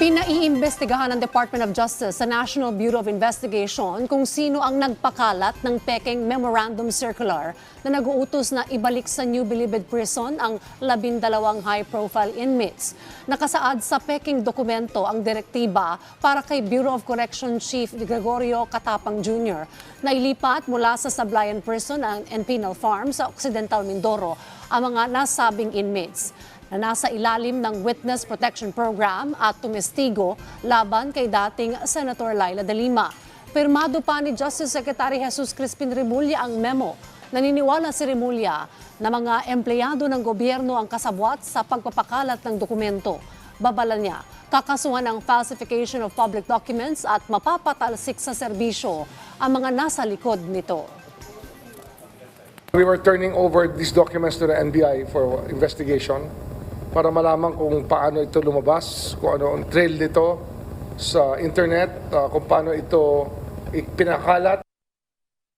Pinaiimbestigahan ng Department of Justice sa National Bureau of Investigation kung sino ang nagpakalat ng pekeng memorandum circular na nag-uutos na ibalik sa New Bilibid Prison ang 12 high-profile inmates. Nakasaad sa pekeng dokumento ang direktiba para kay Bureau of Correction Chief Gregorio Catapang Jr. na ilipat mula sa Sablayan Prison and Penal Farm sa Occidental Mindoro ang mga nasabing inmates na nasa ilalim ng Witness Protection Program at tumestigo laban kay dating Senator Laila de Lima. Pirmado pa ni Justice Secretary Jesus Crispin Remulla ang memo. Naniniwala si Remulla na mga empleyado ng gobyerno ang kasabwat sa pagpapakalat ng dokumento. Babala niya, kakasuhan ng falsification of public documents at mapapatalsik sa serbisyo ang mga nasa likod nito. We were turning over these documents to the NBI for investigation para malaman kung paano ito lumabas, kung ano ang trail nito sa internet, kung paano ito pinakalat.